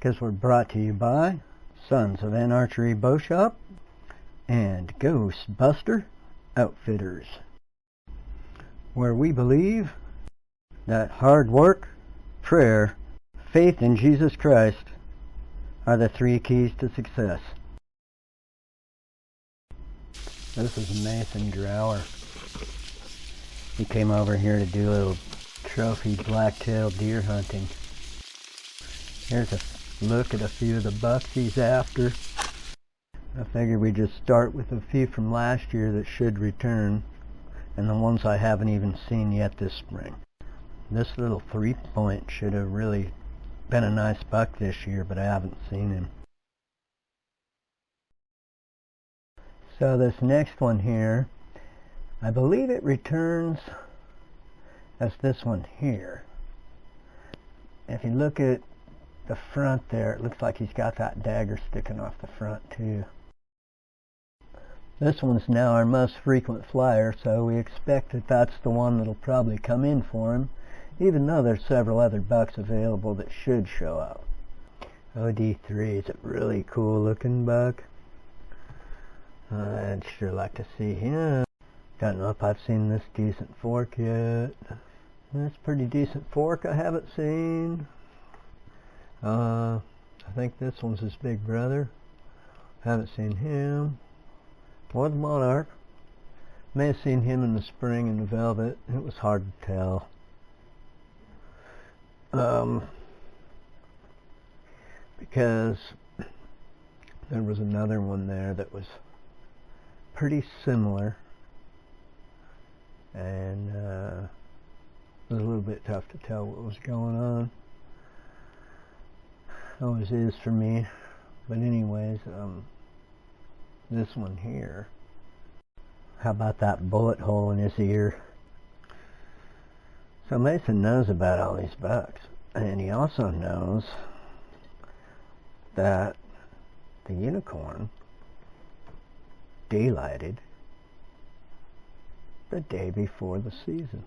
because we're brought to you by Sons of An Archery Bow Shop and Ghostbuster Outfitters, where we believe that hard work, prayer, faith in Jesus Christ are the 3 keys to success. This is Mason Drower. He came over here to do a little trophy blacktail deer hunting. Here's a look at a few of the bucks he's after. I figured we'd just start with a few from last year that should return, and the ones I haven't even seen yet this spring. This little 3-point should have really been a nice buck this year, but I haven't seen him. So this next one here, I believe it returns as this one here. If you look at the front there, it looks like he's got that dagger sticking off the front too. This one's now our most frequent flyer, so we expect that that's the one that'll probably come in for him, even though there's several other bucks available that should show up. OD3 is a really cool looking buck. I'd sure like to see him. Don't know if I've seen this decent fork yet. That's pretty decent fork I haven't seen. I think this one's his big brother. Haven't seen him. Or the monarch. May have seen him in the spring in the velvet. It was hard to tell. Because there was another one there that was pretty similar, and it was a little bit tough to tell what was going on. Always is for me. But anyways, this one here, how about that bullet hole in his ear? So Mason knows about all these bucks, and he also knows that the unicorn daylighted the day before the season,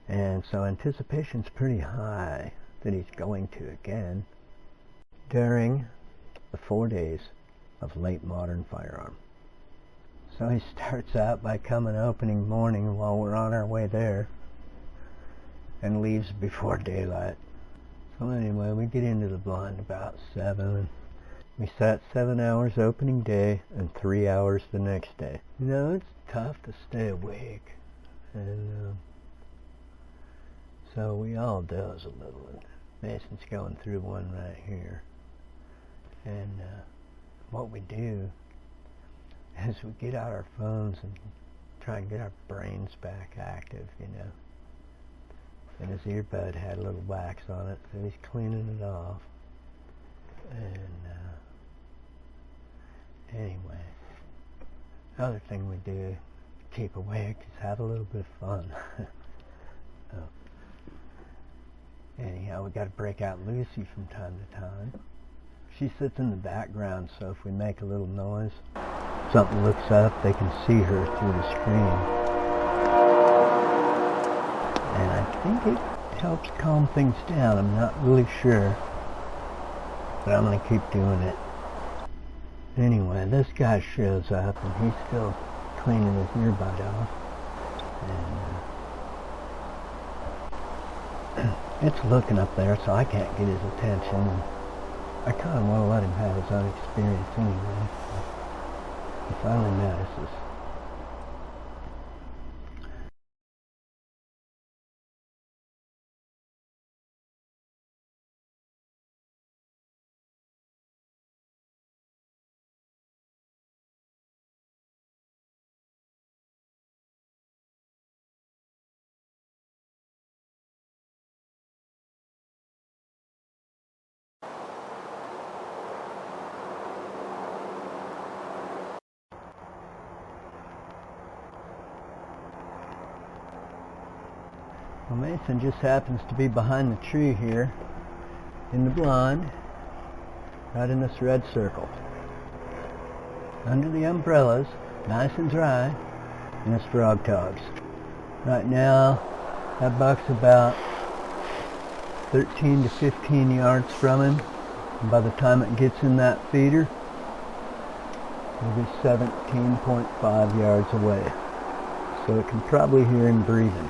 and so anticipation's pretty high that he's going to again during the 4 days of late modern firearm. So he starts out by coming opening morning while we're on our way there, and leaves before daylight. So anyway, we get into the blind about 7, and we sat 7 hours opening day and 3 hours the next day. You know, it's tough to stay awake, and so we all doze a little, and Mason's going through one right here. And what we do is we get out our phones and try and get our brains back active, you know. And his earbud had a little wax on it, so he's cleaning it off. And anyway, the other thing we do to keep awake is have a little bit of fun. Anyhow, we got to break out Lucy from time to time. She sits in the background, so if we make a little noise, something looks up, they can see her through the screen. And I think it helps calm things down. I'm not really sure, but I'm going to keep doing it. Anyway, this guy shows up, and he's still cleaning his earbud off. And it's looking up there, so I can't get his attention. I kind of want to let him have his own experience anyway. He finally notices. Well, Mason just happens to be behind the tree here in the blind, right in this red circle. Under the umbrellas, nice and dry, in his frog togs. Right now, that buck's about 13 to 15 yards from him. And by the time it gets in that feeder, it'll be 17.5 yards away. So it can probably hear him breathing.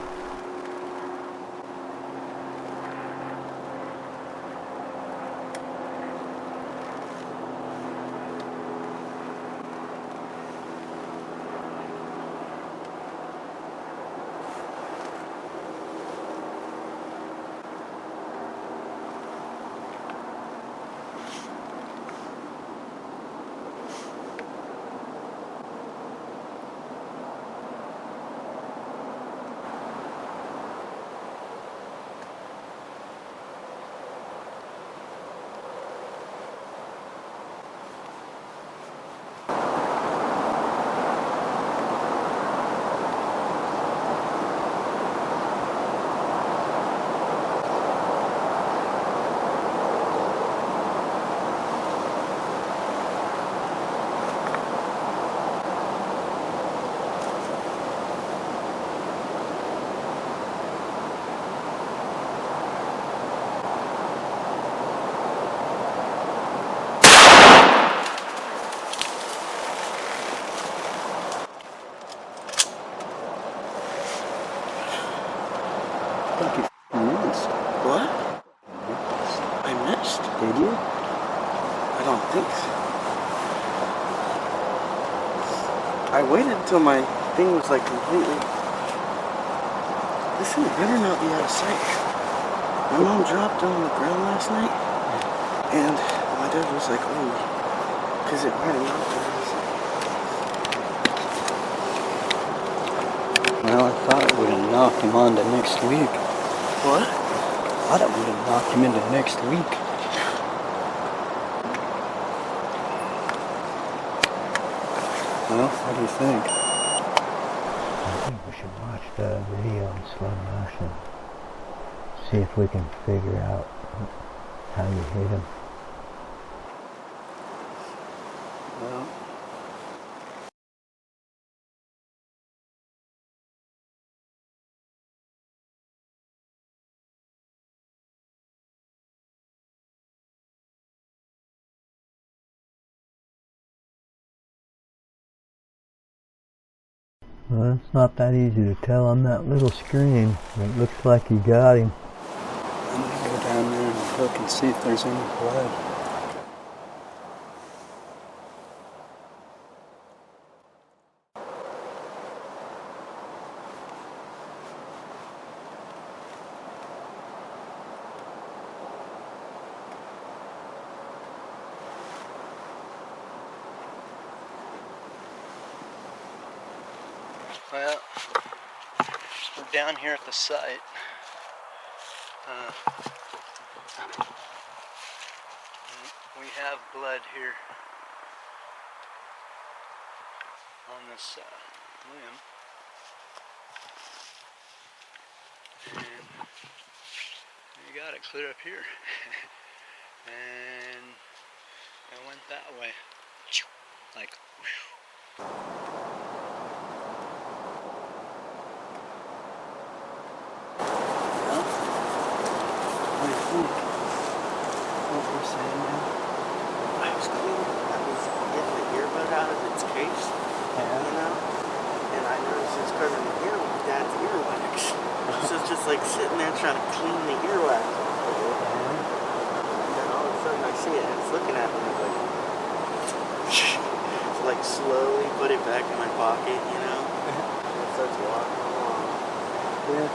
I think you missed. What? I missed? Did you? I don't think so. I waited until my thing was like completely... This thing better not be out of sight. My mom dropped it on the ground last night, and my dad was like, oh, because it might have knocked it out of sight. Well, I thought it would have knocked him on to next week. What? I thought it would have knocked him into next week. Well, what do you think? I think we should watch the video in slow motion. See if we can figure out how you hit him. Well, Well, it's not that easy to tell on that little screen. It looks like you got him. I'm going to go down there and look and see if there's any blood. Well, we're down here at the site. We have blood here on this limb. And we got it clear up here. And it went that way. Like, whew. What we're saying now? I was getting the earbud out of its case, you know? And I noticed it's covering the ear with Dad's earwax. So it's just like sitting there trying to clean the earwax off of it. And then all of a sudden I see it and it's looking at me like... So like slowly put it back in my pocket, you know? And it starts walking along. Yeah.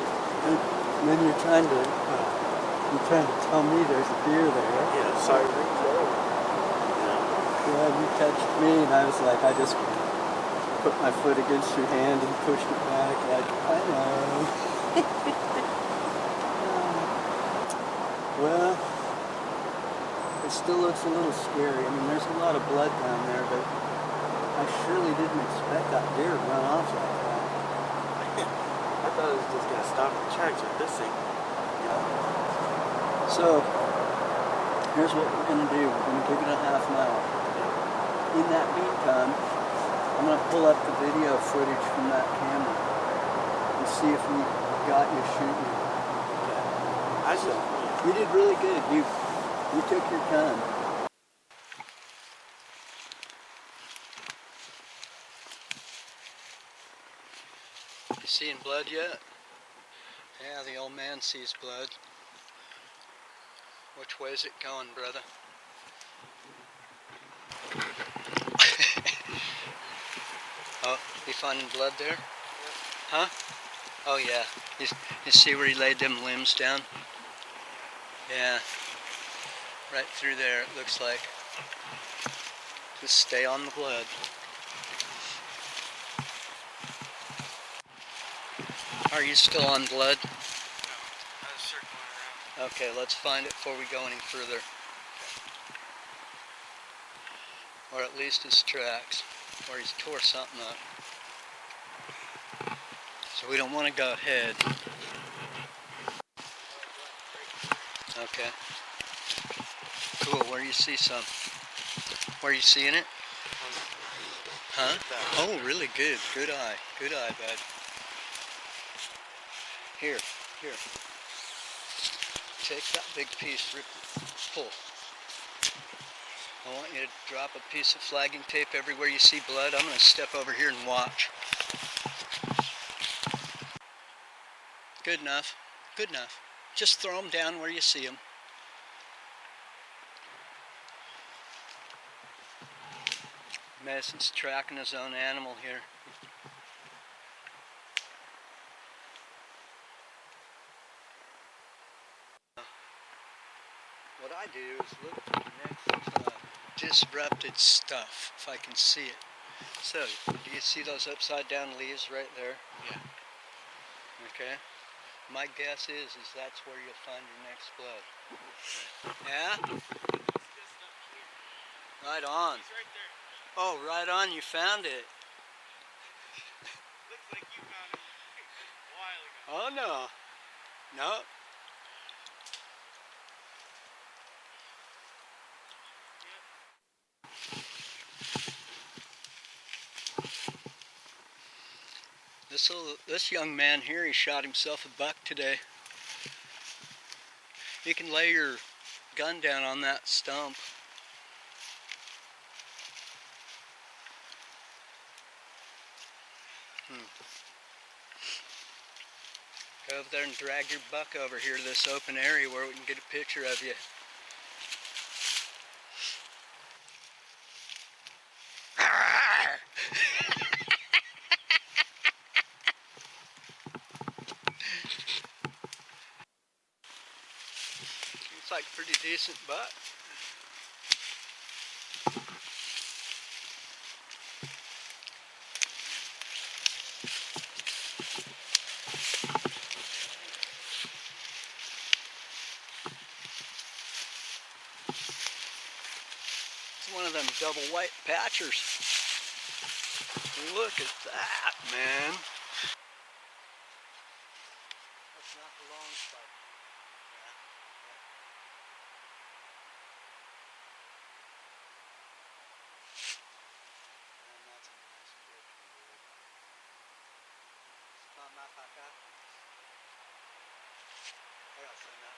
And then you're trying to tell me there's a deer there. Yeah, sorry, reach over. Yeah, you touched me and I was like, I just put my foot against your hand and pushed it back like, I know. Well, it still looks a little scary. I mean, there's a lot of blood down there, but I surely didn't expect that deer to run off like that. I thought it was just going to stop the tracks with this thing. So, here's what we're going to do. We're going to give it a half mile. In that meantime, I'm going to pull up the video footage from that camera and see if we got you shooting. I just... You did really good. You took your time. You seeing blood yet? Yeah, the old man sees blood. Which way is it going, brother? Oh, you finding blood there? Huh? Oh yeah. You see where he laid them limbs down? Yeah. Right through there, it looks like. Just stay on the blood. Are you still on blood? No, I was circling around. Okay, let's find it before we go any further. Or at least his tracks. Or he's tore something up. So we don't want to go ahead. Okay. Cool, where do you see some? Where are you seeing it? Huh? Oh, really good. Good eye. Good eye, bud. Here. Take that big piece, rip, pull. I want you to drop a piece of flagging tape everywhere you see blood. I'm going to step over here and watch. Good enough. Good enough. Just throw them down where you see them. Mason's tracking his own animal here. What I do is look for the next disrupted stuff, if I can see it. So, do you see those upside down leaves right there? Yeah. Okay. My guess is that's where you'll find your next blood. Yeah? Right on. He's right there. Oh, right on, you found it. Looks like you found him a while ago. Oh no. No. This young man here, he shot himself a buck today. You can lay your gun down on that stump. Go over there and drag your buck over here to this open area where we can get a picture of you. Looks like a pretty decent buck. It's one of them double white patchers. Look at that, man. That's not the long spot. Man, that's a nice picture, dude. Mama, Paka. I gotta send that